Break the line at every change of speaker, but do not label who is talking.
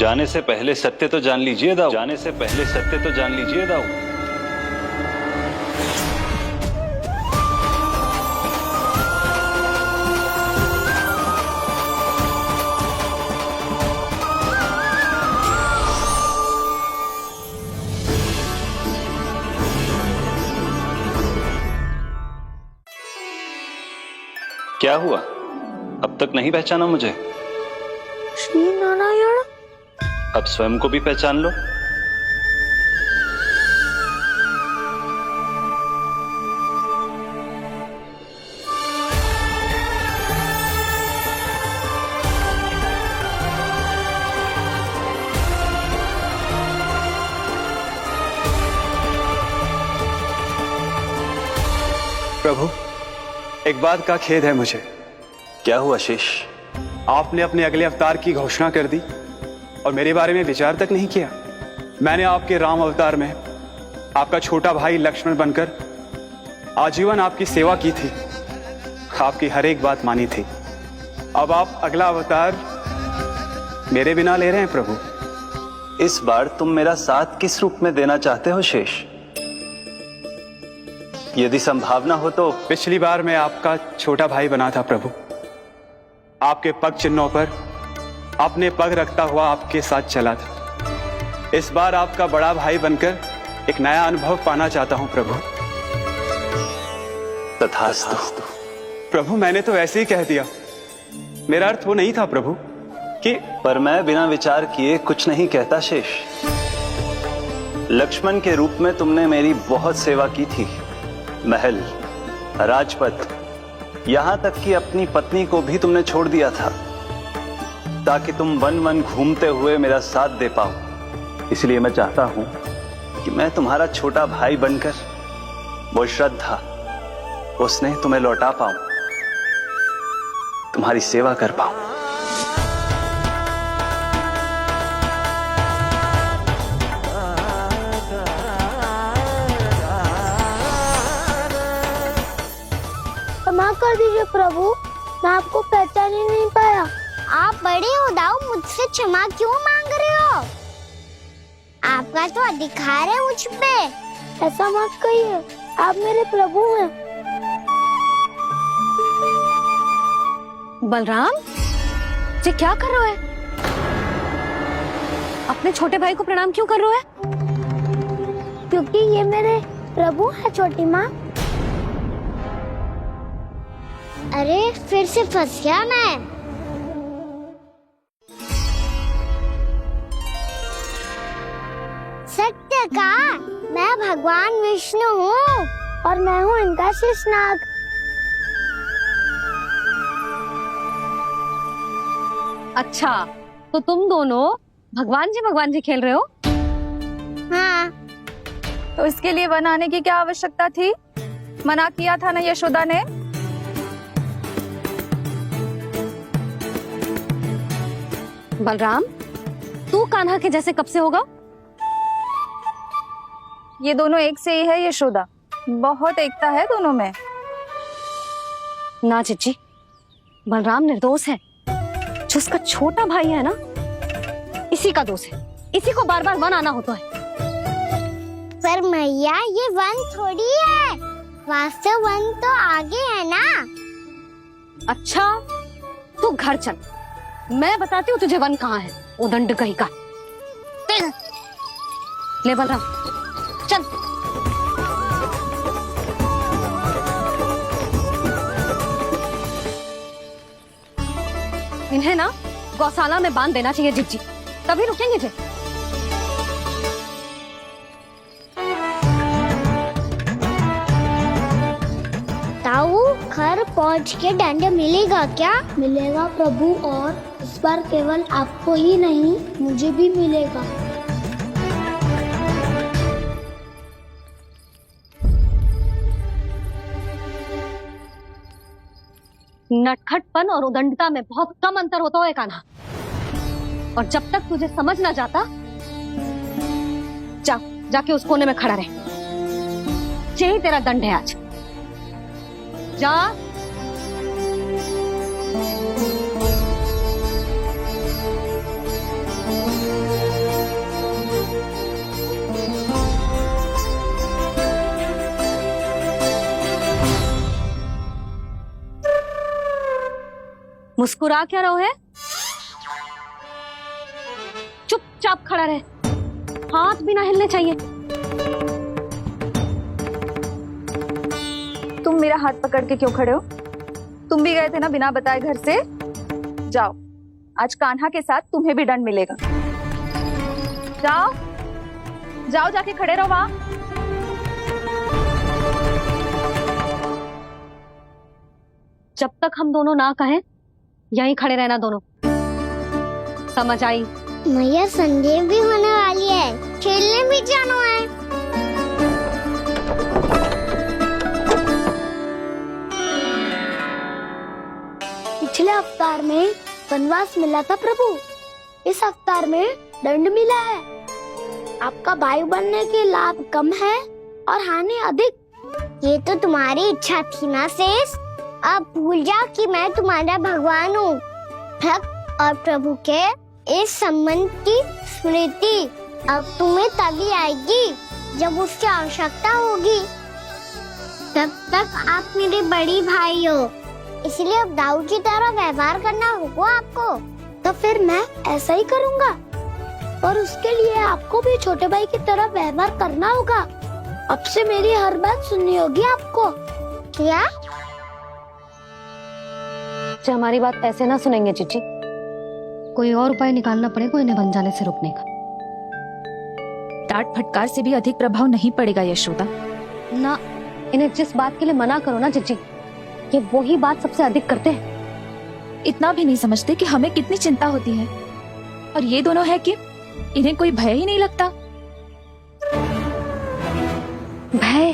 जाने से पहले सत्य तो जान लीजिए दाऊ, जाने से पहले सत्य तो जान लीजिए दाऊ। क्या हुआ, अब तक नहीं पहचाना मुझे?
श्री नारायण।
अब स्वयं को भी पहचान लो।
प्रभु, एक बात का खेद है मुझे।
क्या हुआ शेष?
आपने अपने अगले अवतार की घोषणा कर दी और मेरे बारे में विचार तक नहीं किया। मैंने आपके राम अवतार में आपका छोटा भाई लक्ष्मण बनकर आजीवन आपकी सेवा की थी, आपकी हर एक बात मानी थी। अब आप अगला अवतार मेरे बिना ले रहे हैं प्रभु।
इस बार तुम मेरा साथ किस रूप में देना चाहते हो शेष? यदि संभावना हो तो।
पिछली बार मैं आपका छोटा भाई बना था प्रभु, आपके पग चिन्हों पर अपने पग रखता हुआ आपके साथ चला था। इस बार आपका बड़ा भाई बनकर एक नया अनुभव पाना चाहता हूं प्रभु।
तथास्तु।
प्रभु, मैंने तो ऐसे ही कह दिया, मेरा अर्थ वो नहीं था प्रभु कि।
पर मैं बिना विचार किए कुछ नहीं कहता शेष। लक्ष्मण के रूप में तुमने मेरी बहुत सेवा की थी। महल, राजपथ, यहां तक कि अपनी पत्नी को भी तुमने छोड़ दिया था ताकि तुम वन वन घूमते हुए मेरा साथ दे पाओ। इसलिए मैं चाहता हूं कि मैं तुम्हारा छोटा भाई बनकर वो श्रद्धा, वो स्नेह तुम्हें लौटा पाऊं, तुम्हारी सेवा कर पाऊं।
क्षमा कर दीजिए प्रभु, मैं आपको पहचान ही नहीं पाया।
आप बड़े हो दाऊ, मुझसे क्षमा क्यों मांग रहे हो? आपका तो अधिकार है मुझ पे।
ऐसा मत कहिए, आप मेरे प्रभु हैं।
बलराम जी, क्या कर रहे हो? अपने छोटे भाई को प्रणाम क्यों कर रहे हो?
क्योंकि ये मेरे प्रभु है छोटी माँ।
अरे फिर से फंस गया मैं। सत्य का, मैं भगवान विष्णु हूँ
और मैं हूँ इनका शेषनाग।
अच्छा, तो तुम दोनों भगवान जी खेल रहे हो?
हाँ।
तो इसके लिए वन आने की क्या आवश्यकता थी? मना किया था ना यशोदा ने।
बलराम, तू कान्हा के जैसे कब से होगा?
ये दोनों एक से ही है यशोदा, बहुत एकता है दोनों में।
ना चिच्ची, बलराम निर्दोष है। जो उसका छोटा भाई है ना, इसी का दोष है। इसी को बार बार वन आना होता है।
पर मैया, ये वन थोड़ी है, वास्तव वन तो आगे है ना।
अच्छा, तू घर चल, मैं बताती हूँ तुझे वन कहाँ है। उदंड कहीं का। ले बलराम, चल। इन्हें ना गौशाला में बांध देना चाहिए जिज्जी, तभी रुकेंगे जे।
ताऊ, घर पहुँच के दंड मिलेगा क्या?
मिलेगा प्रभु, और इस बार केवल आपको ही नहीं, मुझे भी मिलेगा।
नटखटपन और उदंडता में बहुत कम अंतर होता है कान्हा, और जब तक तुझे समझ ना जाता, जाके उस कोने में खड़ा रहे। यही तेरा दंड है आज। जा। मुस्कुरा क्या रहो है? चुपचाप खड़ा रहे, हाथ भी ना हिलने चाहिए।
तुम मेरा हाथ पकड़ के क्यों खड़े हो? तुम भी गए थे ना बिना बताए घर से। जाओ, आज कान्हा के साथ तुम्हें भी दंड मिलेगा। जाओ जाओ, जाके खड़े रहो वहां।
जब तक हम दोनों ना कहें, यहीं खड़े रहना दोनों। समझ आई?
मैया संध्या भी होने वाली है, खेलने भी जाना है।
पिछले अवतार में वनवास मिला था प्रभु, इस अवतार में दंड मिला है। आपका भाई बनने के लाभ कम है और हानि अधिक।
ये तो तुम्हारी इच्छा थी ना शेष। अब भूल जाओ कि मैं तुम्हारा भगवान हूँ। भक्त और प्रभु के इस संबंध की स्मृति अब तुम्हें तभी आएगी जब उसकी आवश्यकता होगी। तब तक आप मेरे बड़ी भाई हो, इसलिए अब दाऊ की तरह व्यवहार करना होगा आपको।
तो फिर मैं ऐसा ही करूँगा, और उसके लिए आपको भी छोटे भाई की तरह व्यवहार करना होगा। अब से मेरी हर बात सुननी होगी आपको।
क्या?
जो हमारी बात ऐसे ना सुनेंगे चिची, कोई और उपाय निकालना पड़ेगा इन्हें बन जाने से रोकने का।
डांट फटकार से भी अधिक प्रभाव नहीं पड़ेगा यशोदा।
ना, इन्हें जिस बात के लिए मना करो ना चिची, ये वही बात सबसे अधिक करते हैं।
इतना भी नहीं समझते कि हमें कितनी चिंता होती है, और ये दोनों है कि इन्हें कोई भय ही नहीं लगता।
भय?